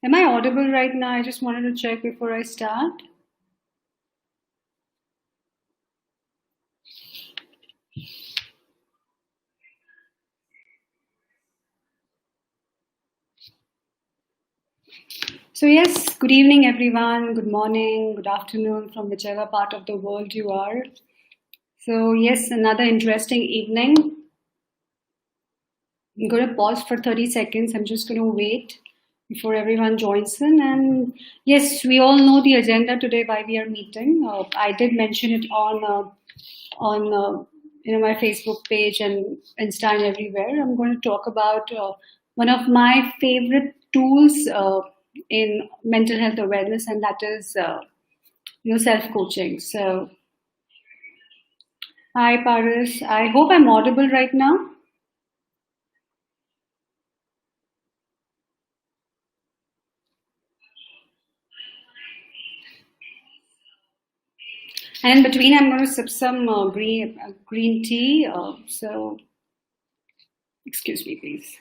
Am I audible right now? I just wanted to check before I start. So yes, good evening everyone, good morning, good afternoon from whichever part of the world you are. So yes, another interesting evening. I'm going to pause for 30 seconds. I'm just going to wait before everyone joins in. And yes, we all know the agenda today, why we are meeting. I did mention it on my Facebook page and Insta and everywhere. I'm going to talk about one of my favorite tools in mental health awareness, and that is self-coaching. So, hi Paris. I hope I'm audible right now. And in between, I'm going to sip some green tea. So, excuse me, please.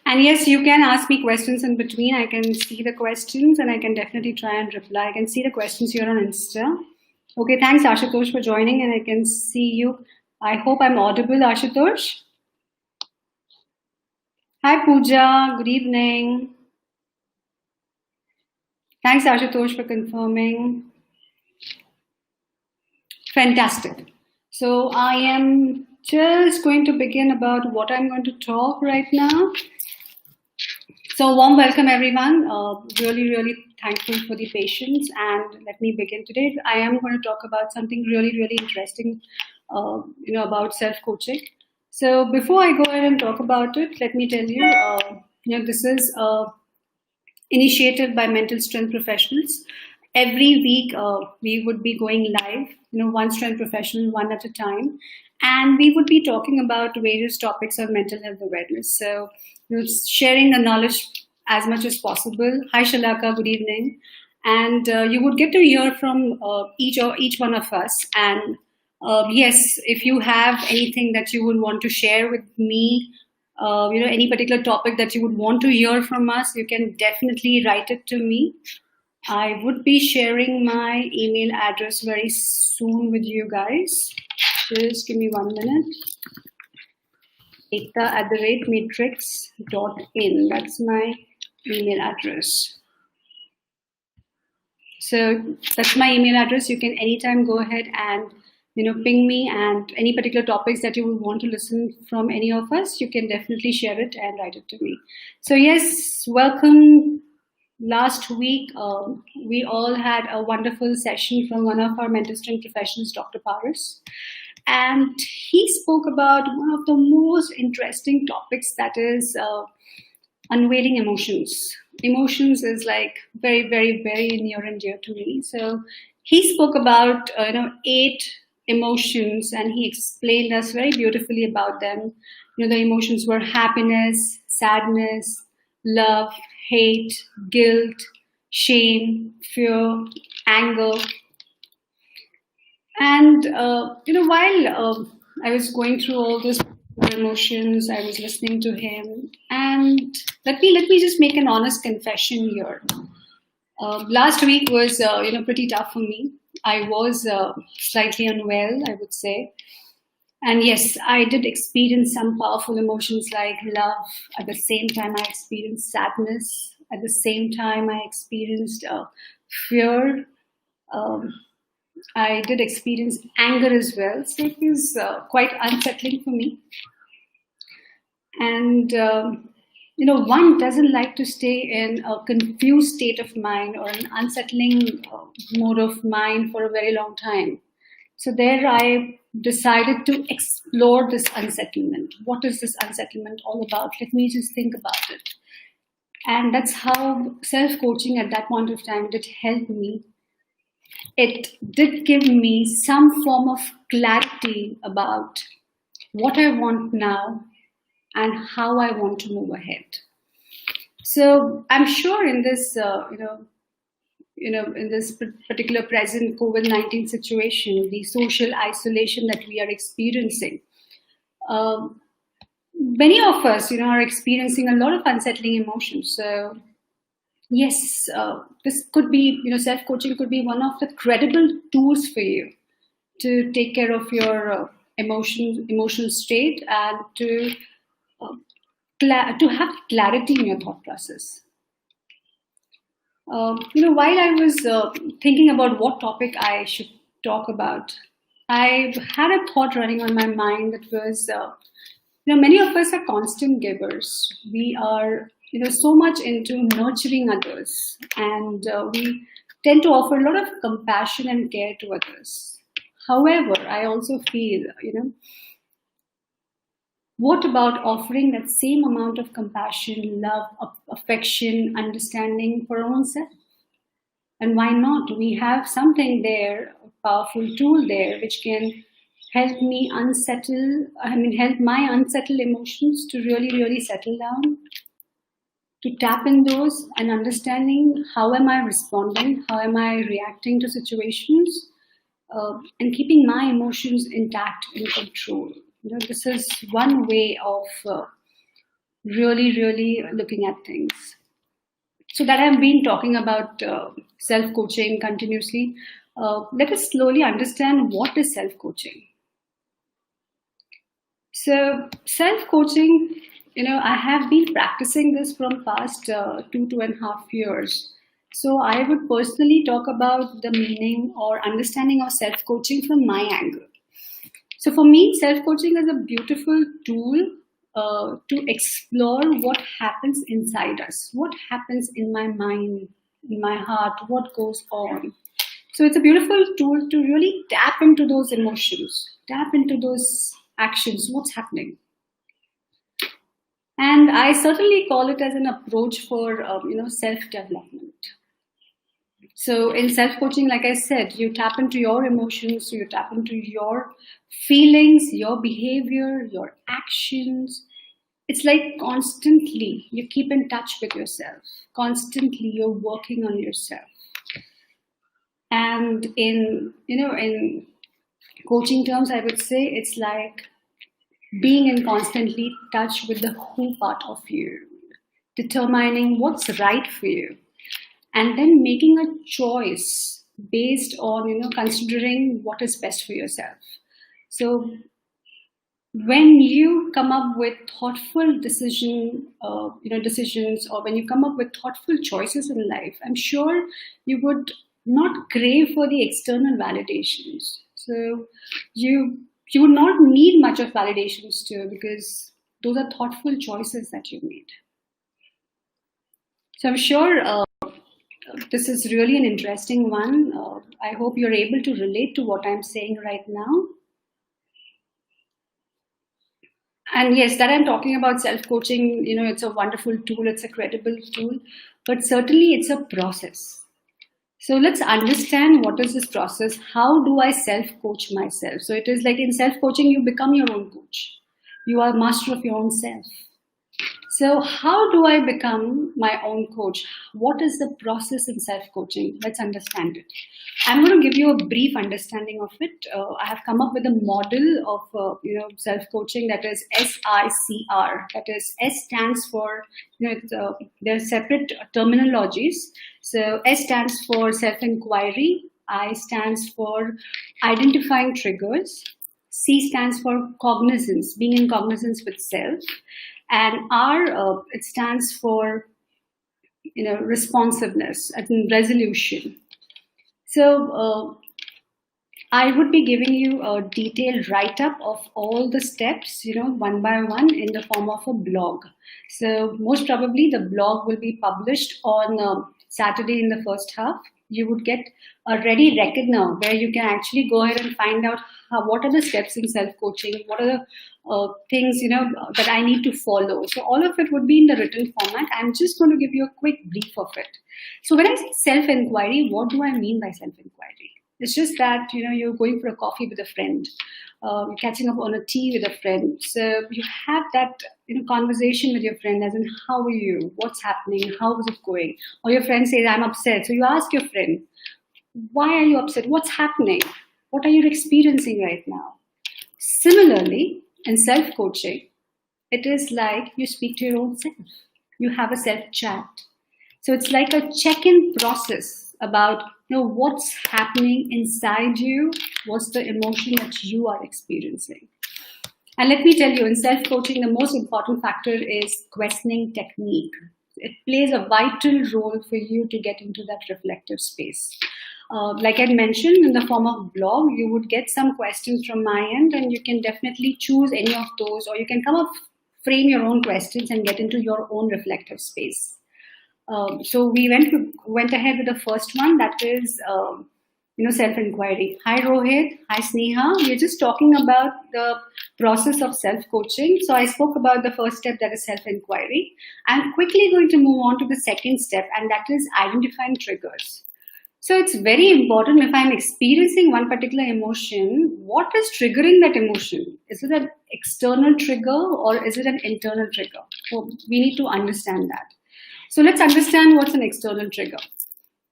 And yes, you can ask me questions in between. I can see the questions and I can definitely try and reply. I can see the questions here on Insta. Okay, thanks Ashutosh for joining, and I can see you. I hope I'm audible, Ashutosh. Hi Pooja, good evening. Thanks Ashutosh for confirming. Fantastic. So I am just going to begin about what I'm going to talk right now. So warm welcome everyone. Really thankful for the patience, and let me begin today. I am going to talk about something really interesting, about self-coaching. So before I go ahead and talk about it, let me tell you, this is initiated by mental strength professionals. Every week, we would be going live, one strength professional, one at a time, and we would be talking about various topics of mental health awareness. So, sharing the knowledge as much as possible. Hi, Shalaka, good evening. And you would get to hear from each one of us. And yes, if you have anything that you would want to share with me, any particular topic that you would want to hear from us, you can definitely write it to me. I would be sharing my email address very soon with you guys. Just give me 1 minute. Ekktaa@matrix.in. That's my email address. So that's my email address. You can anytime go ahead and ping me, and any particular topics that you would want to listen from any of us, you can definitely share it and write it to me. So yes, welcome. Last week, we all had a wonderful session from one of our mental strength professionals, DrParas. And he spoke about one of the most interesting topics, that is unveiling emotions. Emotions is like very near and dear to me. So he spoke about 8 emotions, and he explained us very beautifully about them. The emotions were happiness, sadness, love, hate, guilt, shame, fear, anger. And while I was going through all those emotions, I was listening to him, and let me just make an honest confession here. Last week was pretty tough for me. I was slightly unwell, I would say. And yes, I did experience some powerful emotions like love. At the same time, I experienced sadness. At the same time, I experienced fear. I did experience anger as well. So it was quite unsettling for me. And, one doesn't like to stay in a confused state of mind or an unsettling mode of mind for a very long time. So there I decided to explore this unsettlement. What is this unsettlement all about? Let me just think about it. And that's how self-coaching at that point of time did help me. It did give me some form of clarity about what I want now and how I want to move ahead. So I'm sure in this, in this particular present COVID-19 situation, the social isolation that we are experiencing, many of us, are experiencing a lot of unsettling emotions. So yes, this could be, self-coaching could be one of the credible tools for you to take care of your emotional state and to have clarity in your thought process. While I was thinking about what topic I should talk about, I had a thought running on my mind that was, many of us are constant givers. We are, so much into nurturing others, and we tend to offer a lot of compassion and care to others. However, I also feel, what about offering that same amount of compassion, love, affection, understanding for our own self? And why not? We have something there, a powerful tool there, which can help me help my unsettled emotions to really, really settle down, to tap in those and understanding how am I responding, how am I reacting to situations, and keeping my emotions intact, in control. This is one way of really, really looking at things. So that I've been talking about self-coaching continuously. Let us slowly understand what is self-coaching. So self-coaching, I have been practicing this from past 2.5 years. So I would personally talk about the meaning or understanding of self-coaching from my angle. So for me, self-coaching is a beautiful tool to explore what happens inside us, what happens in my mind, in my heart, what goes on. So it's a beautiful tool to really tap into those emotions, tap into those actions, what's happening. And I certainly call it as an approach for, self-development. So in self-coaching, like I said, you tap into your emotions, you tap into your feelings, your behavior, your actions. It's like constantly you keep in touch with yourself. Constantly you're working on yourself. And in coaching terms, I would say it's like being in constantly touch with the who part of you, determining what's right for you, and then making a choice based on, considering what is best for yourself. So when you come up with thoughtful decisions, or when you come up with thoughtful choices in life, I'm sure you would not crave for the external validations. So you would not need much of validations too, because those are thoughtful choices that you made. So I'm sure this is really an interesting one. I hope you're able to relate to what I'm saying right now. And yes, that I'm talking about self-coaching, it's a wonderful tool, it's a credible tool, but certainly it's a process. So let's understand what is this process. How do I self-coach myself? So it is like in self-coaching, you become your own coach. You are master of your own self. So how do I become my own coach? What is the process in self-coaching? Let's understand it. I'm going to give you a brief understanding of it. I have come up with a model of self-coaching that is SICR. That is, S stands for, there are separate terminologies. So S stands for self-inquiry. I stands for identifying triggers. C stands for cognizance, being in cognizance with self. And R, it stands for, responsiveness, as in resolution. So I would be giving you a detailed write-up of all the steps, one by one in the form of a blog. So most probably the blog will be published on Saturday in the first half. You would get a ready reckoner where you can actually go ahead and find out what are the steps in self-coaching, what are the things that I need to follow. So all of it would be in the written format. I'm just going to give you a quick brief of it. So when I say self-inquiry, what do I mean by self-inquiry? It's just that you're going for a coffee with a friend, you're catching up on a tea with a friend. So you have that conversation with your friend, as in, how are you? What's happening? How is it going? Or your friend says, I'm upset. So you ask your friend, why are you upset? What's happening? What are you experiencing right now? Similarly, in self-coaching, it is like you speak to your own self. You have a self-chat. So it's like a check-in process about what's happening inside you, what's the emotion that you are experiencing. And let me tell you, in self-coaching, the most important factor is questioning technique. It plays a vital role for you to get into that reflective space. Like I mentioned, in the form of blog, you would get some questions from my end, and you can definitely choose any of those, or you can frame your own questions and get into your own reflective space. So we went ahead with the first one, that is self-inquiry. Hi Rohit, hi Sneha. We're just talking about the process of self-coaching. So I spoke about the first step, that is self-inquiry. I'm quickly going to move on to the second step, and that is identifying triggers. So it's very important, if I'm experiencing one particular emotion, what is triggering that emotion? Is it an external trigger or is it an internal trigger? So we need to understand that. So let's understand what's an external trigger.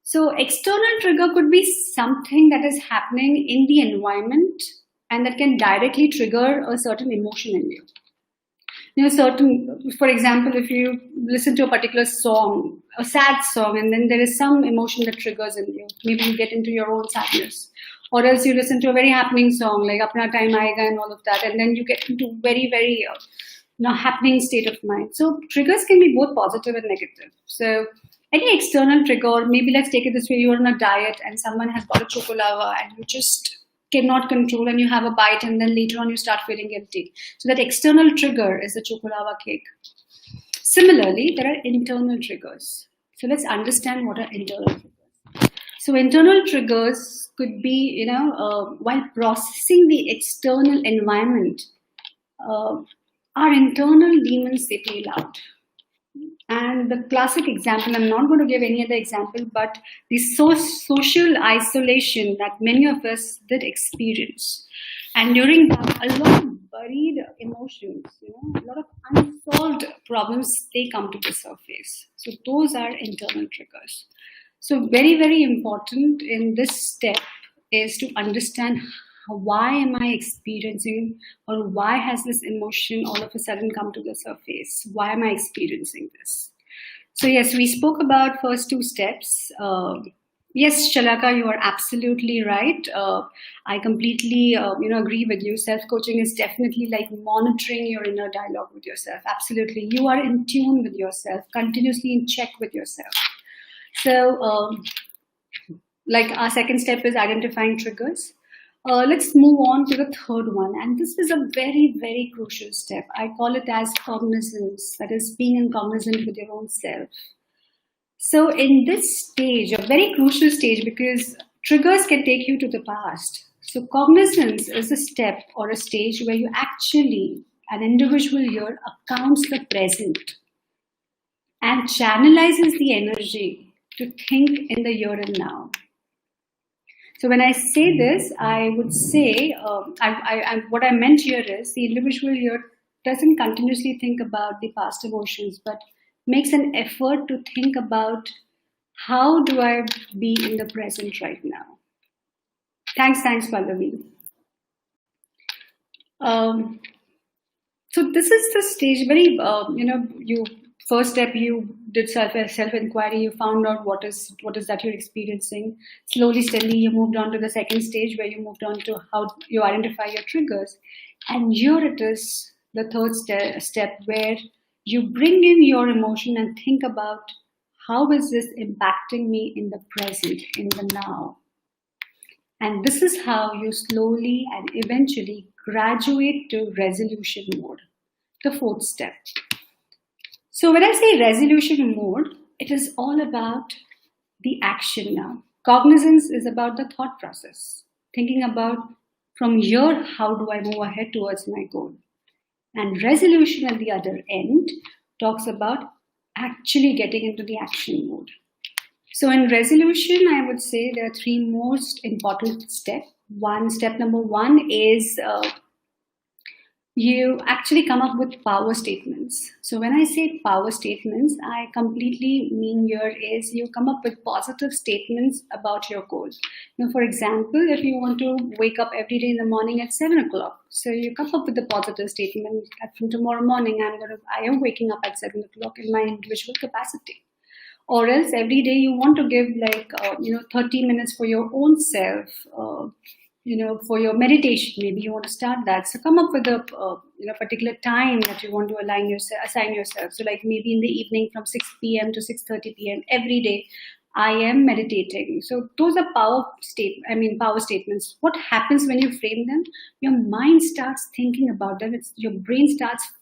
So external trigger could be something that is happening in the environment and that can directly trigger a certain emotion in you. For example, if you listen to a particular song, a sad song, and then there is some emotion that triggers in you. Maybe you get into your own sadness. Or else you listen to a very happening song like Apna Time Aayega and all of that, and then you get into very, very happening state of mind. So triggers can be both positive and negative. So any external trigger, or maybe let's take it this way, you're on a diet and someone has got a chocolava and you just cannot control and you have a bite and then later on you start feeling guilty. So that external trigger is the chocolava cake. Similarly, there are internal triggers. So let's understand what are internal triggers. So internal triggers could be, while processing the external environment, our internal demons, they play loud. And the classic example, I'm not going to give any other example, but the social isolation that many of us did experience. And during that, a lot of buried emotions, a lot of unsolved problems, they come to the surface. So those are internal triggers. So very, very important in this step is to understand why am I experiencing, or why has this emotion all of a sudden come to the surface? Why am I experiencing this? So yes, we spoke about first two steps. Yes, Shalaka, you are absolutely right. I completely agree with you. Self-coaching is definitely like monitoring your inner dialogue with yourself. Absolutely. You are in tune with yourself, continuously in check with yourself. So like our second step is identifying triggers. Let's move on to the third one. And this is a very, very crucial step. I call it as cognizance, that is being cognizant with your own self. So in this stage, a very crucial stage, because triggers can take you to the past. So cognizance is a step or a stage where you actually, an individual here, accounts the present and channelizes the energy to think in the here and now. So when I say this, I would say, what I meant here is the individual here doesn't continuously think about the past emotions, but makes an effort to think about how do I be in the present right now. Thanks, Pallavi. So this is the stage, very, first step, you did self-inquiry, you found out what is that you're experiencing. Slowly, steadily, you moved on to the second stage where you moved on to how you identify your triggers. And here it is, the third step where you bring in your emotion and think about how is this impacting me in the present, in the now. And this is how you slowly and eventually graduate to resolution mode, the fourth step. So when I say resolution mode, it is all about the action now. Cognizance is about the thought process, thinking about from here, how do I move ahead towards my goal? And resolution at the other end talks about actually getting into the action mode. So in resolution, I would say there are three most important steps. Step number one is you actually come up with power statements. So when I say power statements, I completely mean here is you come up with positive statements about your goal. For example, if you want to wake up every day in the morning at 7 o'clock, so you come up with the positive statement that from tomorrow morning I am waking up at 7 o'clock in my individual capacity. Or else every day you want to give 30 minutes for your own self, for your meditation. Maybe you want to start that. So come up with a particular time that you want to assign yourself. So like maybe in the evening from 6 p.m. to 6:30 p.m. every day, I am meditating. So those are power statements. What happens when you frame them? Your mind starts thinking about them. Your brain starts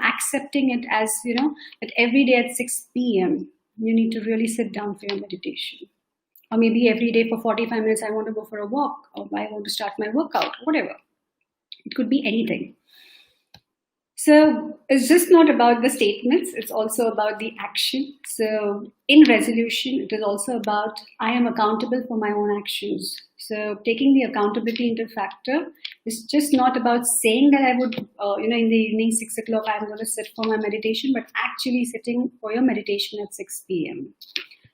accepting it as that every day at 6 p.m. you need to really sit down for your meditation. Or maybe every day for 45 minutes, I want to go for a walk, or I want to start my workout, whatever. It could be anything. So it's just not about the statements, it's also about the action. So in resolution, it is also about I am accountable for my own actions. So taking the accountability into factor is just not about saying that I would, in the evening, 6 o'clock, I'm going to sit for my meditation, but actually sitting for your meditation at 6 p.m.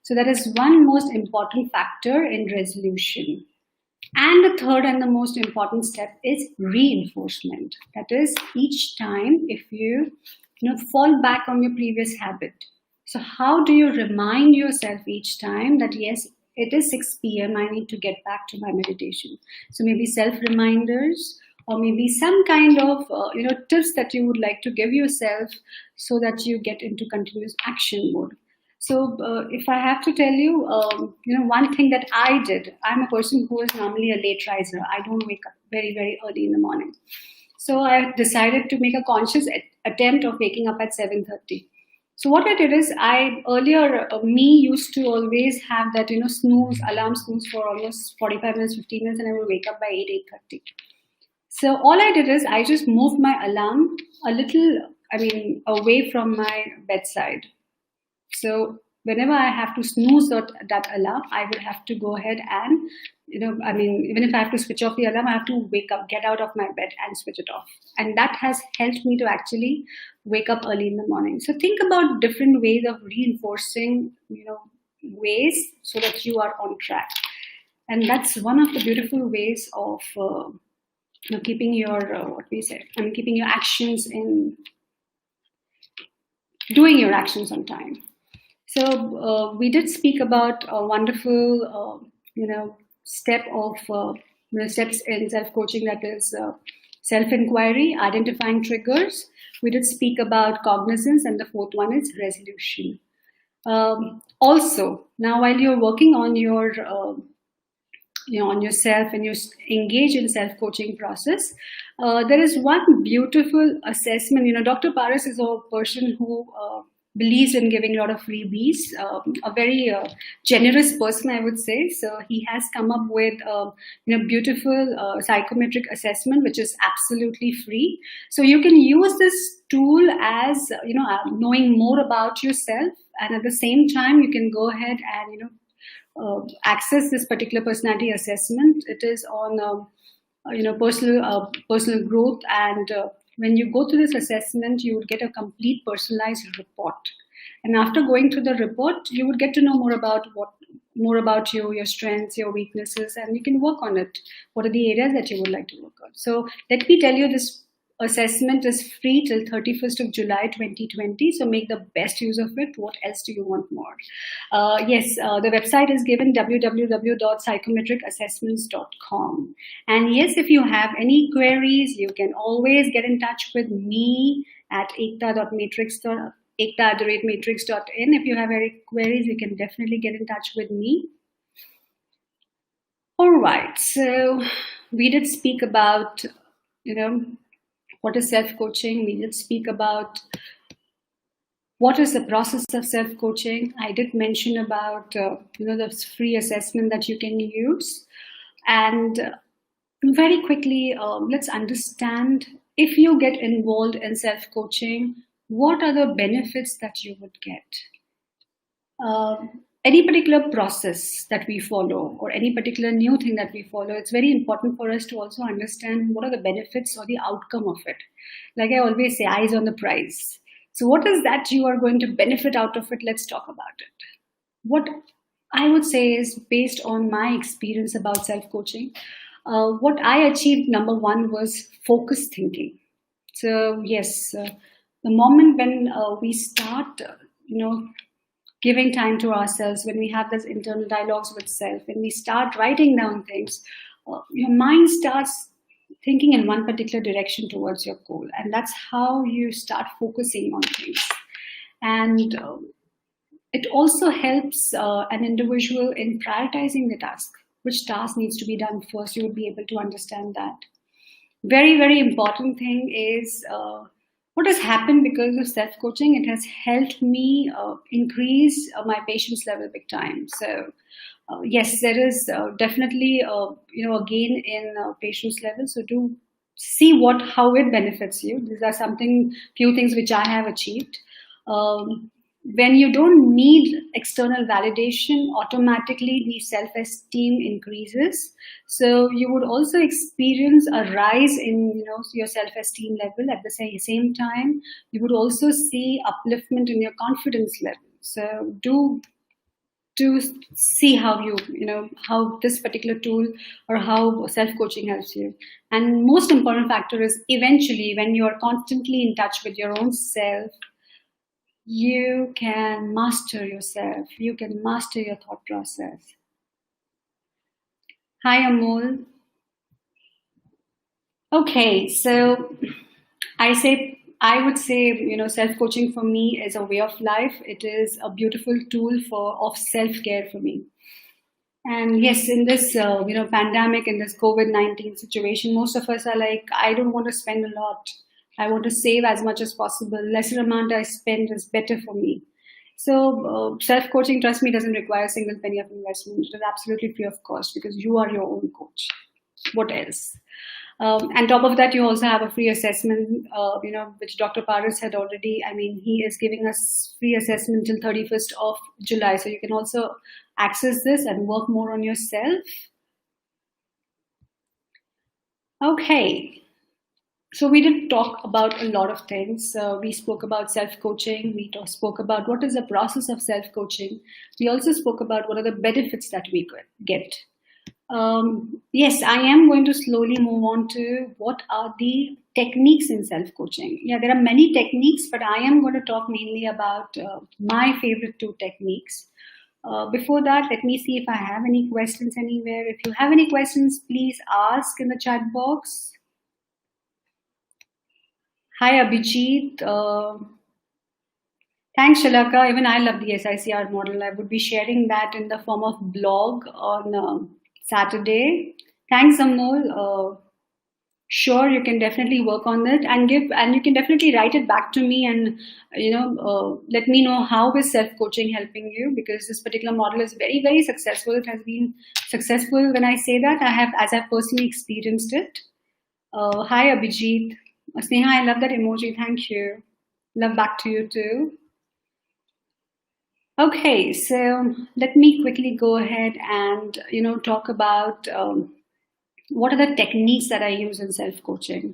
So that is one most important factor in resolution. And the third and the most important step is reinforcement. That is, each time if you fall back on your previous habit. So how do you remind yourself each time that yes, it is 6 p.m. I need to get back to my meditation. So maybe self-reminders, or maybe some kind of tips that you would like to give yourself so that you get into continuous action mode. So if I have to tell you, one thing that I did, I'm a person who is normally a late riser. I don't wake up very, very early in the morning. So I decided to make a conscious attempt of waking up at 7:30. So what I did is used to always have that, alarm snooze for almost 45 minutes, 15 minutes, and I would wake up by 8:30. So all I did is I just moved my alarm a little, away from my bedside. So whenever I have to snooze that alarm, I would have to go ahead and, even if I have to switch off the alarm, I have to wake up, get out of my bed and switch it off. And that has helped me to actually wake up early in the morning. So think about different ways of reinforcing, ways so that you are on track. And that's one of the beautiful ways of keeping your, keeping your actions doing your actions on time. So we did speak about a wonderful, step of steps in self-coaching, that is self-inquiry, identifying triggers. We did speak about cognizance, and the fourth one is resolution. Also, now while you're working on your, on yourself and you engage in self-coaching process, there is one beautiful assessment. DrParas is a person who believes in giving a lot of freebies, a very generous person, I would say. So he has come up with beautiful psychometric assessment, which is absolutely free. So you can use this tool as knowing more about yourself, and at the same time you can go ahead and access this particular personality assessment. It is on personal growth, and when you go through this assessment, you would get a complete personalized report. And after going through the report, you would get to know more about you, your strengths, your weaknesses, and you can work on it. What are the areas that you would like to work on? So let me tell you, this assessment is free till 31st of July 2020. So make the best use of it. What else do you want more? The website is given, www.psychometricassessments.com. And yes, if you have any queries, you can always get in touch with me at ekktaa@matrix.in. If you have any queries, you can definitely get in touch with me. All right. So we did speak about, what is self-coaching. We did speak about what is the process of self-coaching. I did mention about, the free assessment that you can use. And very quickly, let's understand, if you get involved in self-coaching, what are the benefits that you would get? any particular process that we follow or any particular new thing that we follow, it's very important for us to also understand what are the benefits or the outcome of it. Like I always say, eyes on the prize. So what is that you are going to benefit out of it? Let's talk about it. What I would say is, based on my experience about self-coaching, what I achieved, number one, was focused thinking. So yes, the moment when we start, giving time to ourselves, when we have this internal dialogues with self, when we start writing down things, your mind starts thinking in one particular direction towards your goal. And that's how you start focusing on things. And it also helps an individual in prioritizing the task. Which task needs to be done first? You would be able to understand that. Very, very important thing is what has happened because of self-coaching. It has helped me increase my patience level big time. So yes, there is definitely a gain in patience level. So do see how it benefits you. These are few things which I have achieved. When you don't need external validation, automatically the self-esteem increases. So you would also experience a rise in your self-esteem level. At the same time, you would also see upliftment in your confidence level. So do see how how this particular tool or how self-coaching helps you. And most important factor is, eventually, when you are constantly in touch with your own self, you can master yourself. You can master your thought process. Hi, Amol. Okay, so I would say, self-coaching for me is a way of life. It is a beautiful tool of self-care for me. And yes, in this, pandemic, in this COVID-19 situation, most of us are like, I don't want to spend a lot. I want to save as much as possible. Lesser amount I spend is better for me. So self-coaching, trust me, doesn't require a single penny of investment. It is absolutely free of cost because you are your own coach. What else? And top of that, you also have a free assessment, which DrParas had already, he is giving us free assessment till 31st of July. So you can also access this and work more on yourself. Okay. So we did talk about a lot of things. We spoke about self-coaching. We spoke about what is the process of self-coaching. We also spoke about what are the benefits that we could get. Yes, I am going to slowly move on to what are the techniques in self-coaching. Yeah, there are many techniques, but I am going to talk mainly about my favorite 2 techniques. Before that, let me see if I have any questions anywhere. If you have any questions, please ask in the chat box. Hi, Abhijit. Thanks, Shalaka. Even I love the SICR model. I would be sharing that in the form of blog on Saturday. Thanks, Amol. Sure, you can definitely work on it and you can definitely write it back to me and let me know how is self-coaching helping you, because this particular model is very, very successful. It has been successful. When I say that, as I've personally experienced it. Hi, Abhijit. Sneha, I love that emoji. Thank you. Love back to you too. Okay, so let me quickly go ahead and talk about what are the techniques that I use in self-coaching.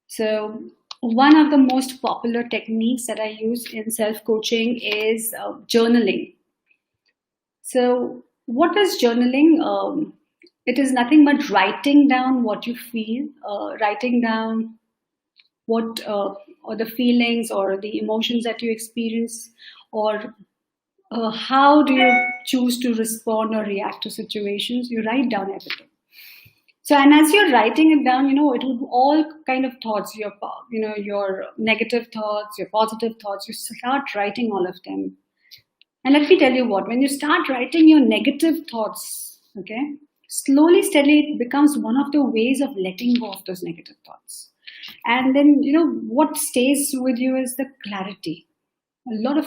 So one of the most popular techniques that I use in self-coaching is journaling. So what is journaling? It is nothing but writing down what you feel, writing down what or the feelings or the emotions that you experience, or how do you choose to respond or react to situations. You write down everything. So, and as you're writing it down, it would all kind of thoughts, your negative thoughts, your positive thoughts, you start writing all of them. And let me tell you what, when you start writing your negative thoughts, okay, slowly, steadily, it becomes one of the ways of letting go of those negative thoughts. And then, what stays with you is the clarity. A lot of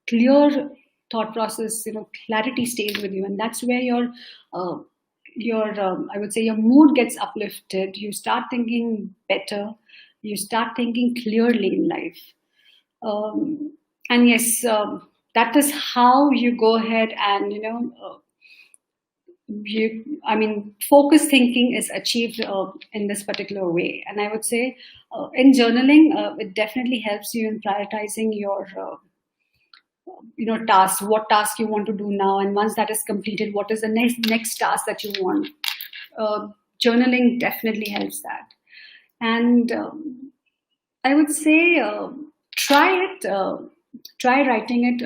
clear thought process, clarity stays with you. And that's where your I would say your mood gets uplifted. You start thinking better. You start thinking clearly in life. And yes, that is how you go ahead and, focus thinking is achieved in this particular way. And I would say in journaling, it definitely helps you in prioritizing your tasks, what task you want to do now, and once that is completed, what is the next task that you want. Journaling definitely helps that. And I would say try it, try writing it.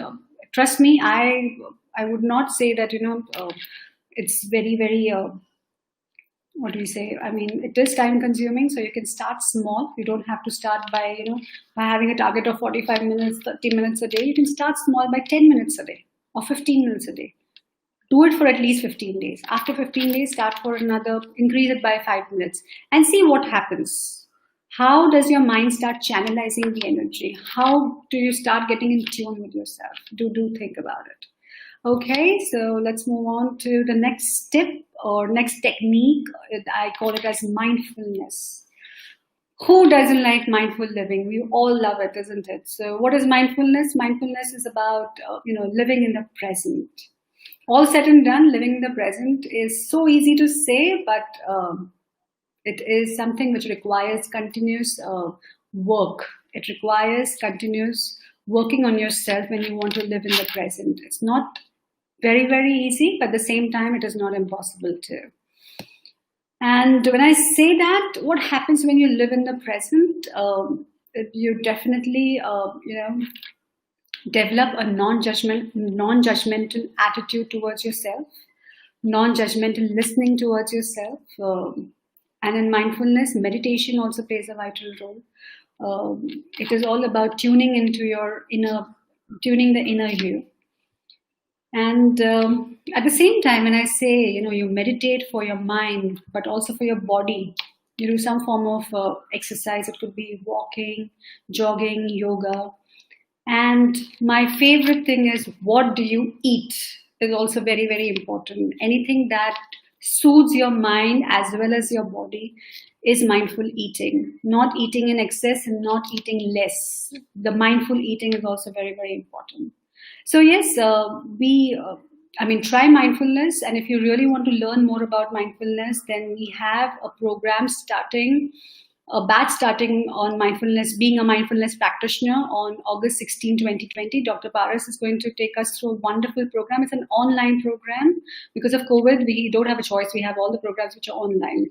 Trust me, I would not say that it's very, very what do you say? I mean, it is time consuming, so you can start small. You don't have to start by by having a target of 45 minutes, 30 minutes a day. You can start small by 10 minutes a day or 15 minutes a day. Do it for at least 15 days. After 15 days, start for another, increase it by 5 minutes and see what happens. How does your mind start channelizing the energy? How do you start getting in tune with yourself? Do think about it. Okay, so let's move on to the next tip or next technique. I call it as mindfulness. Who doesn't like mindful living? We all love it, isn't it? So what is mindfulness? Mindfulness is about living in the present. All said and done, living in the present is so easy to say, but it is something which requires continuous work. It requires continuous working on yourself when you want to live in the present. It's not very, very easy, but at the same time, it is not impossible too. And when I say that, what happens when you live in the present? You definitely, develop a non-judgmental attitude towards yourself, non-judgmental listening towards yourself. And in mindfulness, meditation also plays a vital role. It is all about tuning into tuning the inner you. And at the same time, when I say, you meditate for your mind, but also for your body, you do some form of exercise. It could be walking, jogging, yoga. And my favorite thing is, what do you eat is also very, very important. Anything that soothes your mind as well as your body is mindful eating. Not eating in excess and not eating less. The mindful eating is also very, very important. So yes, try mindfulness. And if you really want to learn more about mindfulness, then we have a program starting, a batch starting on mindfulness, being a mindfulness practitioner on August 16, 2020. DrParas is going to take us through a wonderful program. It's an online program. Because of COVID, we don't have a choice. We have all the programs which are online.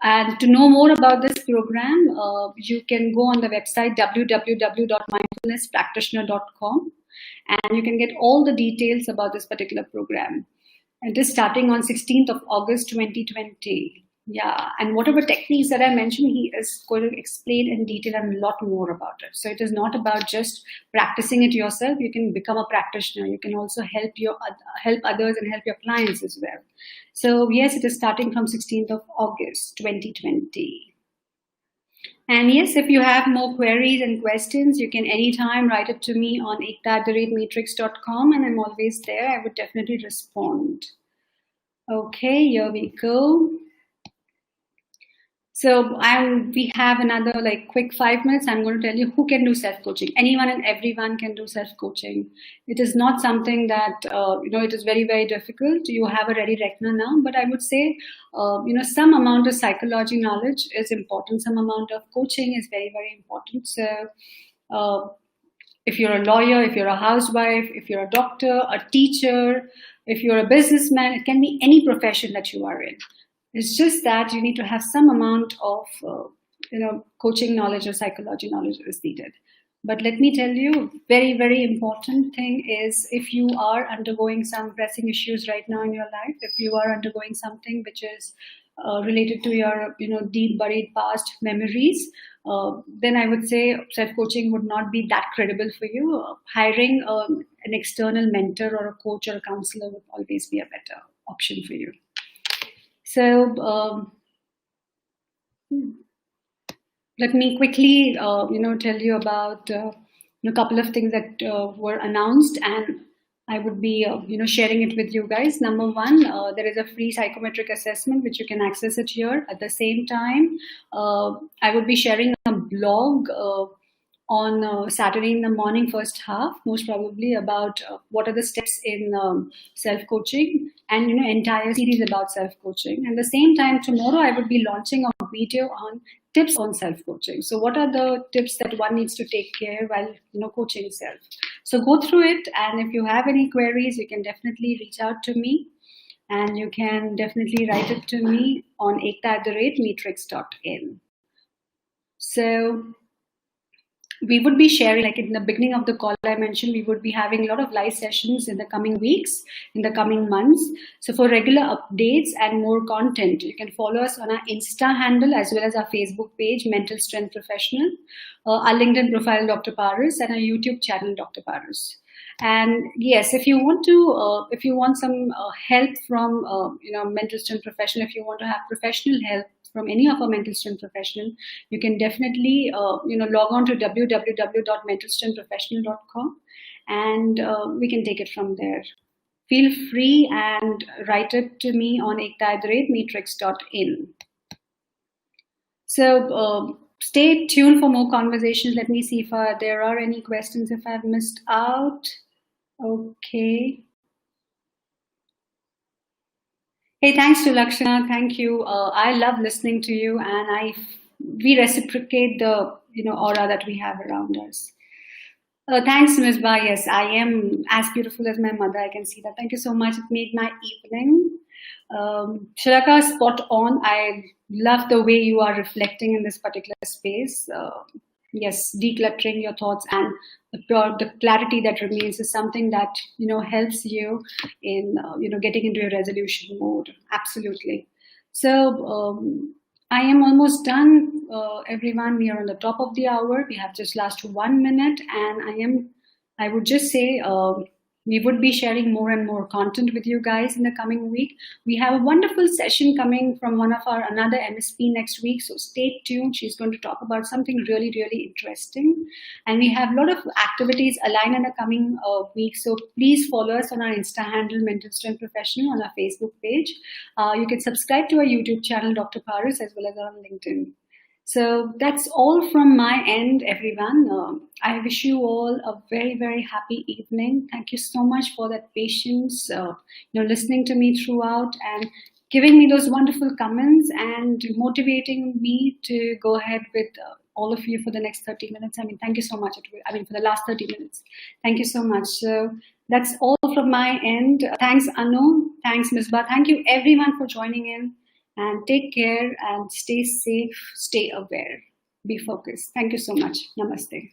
And to know more about this program, you can go on the website www.mindfulnesspractitioner.com. And you can get all the details about this particular program. It is starting on 16th of August 2020. Yeah, and whatever techniques that I mentioned, he is going to explain in detail and a lot more about it. So it is not about just practicing it yourself. You can become a practitioner. You can also help others and help your clients as well. So yes, it is starting from 16th of August 2020. And yes, if you have more queries and questions, you can anytime write it to me on ekktaa@matrix.com, and I'm always there. I would definitely respond. Okay, here we go. So we have another quick 5 minutes. I'm going to tell you who can do self-coaching. Anyone and everyone can do self-coaching. It is not something that, it is very, very difficult. You have a ready reckoner now, but I would say, some amount of psychology knowledge is important. Some amount of coaching is very, very important. So if you're a lawyer, if you're a housewife, if you're a doctor, a teacher, if you're a businessman, it can be any profession that you are in. It's just that you need to have some amount of, coaching knowledge or psychology knowledge is needed. But let me tell you, very, very important thing is, if you are undergoing some pressing issues right now in your life, if you are undergoing something which is related to your, deep buried past memories, then I would say self-coaching would not be that credible for you. Hiring an external mentor or a coach or a counselor would always be a better option for you. So let me quickly, tell you about a couple of things that were announced, and I would be, sharing it with you guys. Number one, there is a free psychometric assessment which you can access it here. At the same time, I would be sharing a blog on Saturday in the morning, first half, most probably about what are the steps in self-coaching, and entire series about self-coaching. And at the same time, tomorrow I would be launching a video on tips on self-coaching. So what are the tips that one needs to take care while coaching self? So go through it, and if you have any queries, you can definitely reach out to me, and you can definitely write it to me on ekktaa@meetrix.in. So we would be sharing, like in the beginning of the call I mentioned, we would be having a lot of live sessions in the coming weeks, in the coming months. So for regular updates and more content, you can follow us on our Insta handle as well as our Facebook page, Mental Strength Professional, our LinkedIn profile, DrParas, and our YouTube channel, DrParas. And yes, if you want some help from mental strength professional, if you want to have professional help from any of our mental strength professional, you can definitely log on to www.mentalstrengthprofessional.com, and we can take it from there. Feel free and write it to me on ekktaa@meetrix.in. So stay tuned for more conversations. Let me see if there are any questions, if I've missed out. Okay. Hey, thanks to Lakshana. Thank you. I love listening to you, and we reciprocate the aura that we have around us. Thanks, Ms. Ba. Yes, I am as beautiful as my mother. I can see that. Thank you so much. It made my evening. Shalaka, spot on. I love the way you are reflecting in this particular space. Yes, decluttering your thoughts and the clarity that remains is something that helps you in getting into a resolution mode. Absolutely. So I am almost done, everyone. We are on the top of the hour. We have just last 1 minute, and I would just say we would be sharing more and more content with you guys in the coming week. We have a wonderful session coming from another MSP next week, so stay tuned. She's going to talk about something really, really interesting. And we have a lot of activities aligned in the coming week, so please follow us on our Insta handle, Mental Strength Professional, on our Facebook page. You can subscribe to our YouTube channel, DrParas, as well as on LinkedIn. So that's all from my end, everyone. I wish you all a very, very happy evening. Thank you so much for that patience, listening to me throughout and giving me those wonderful comments and motivating me to go ahead with all of you for the next 30 minutes. I mean, thank you so much. For the last 30 minutes. Thank you so much. So that's all from my end. Thanks, Anu. Thanks, Misbah. Thank you, everyone, for joining in. And take care and stay safe, stay aware, be focused. Thank you so much. Namaste.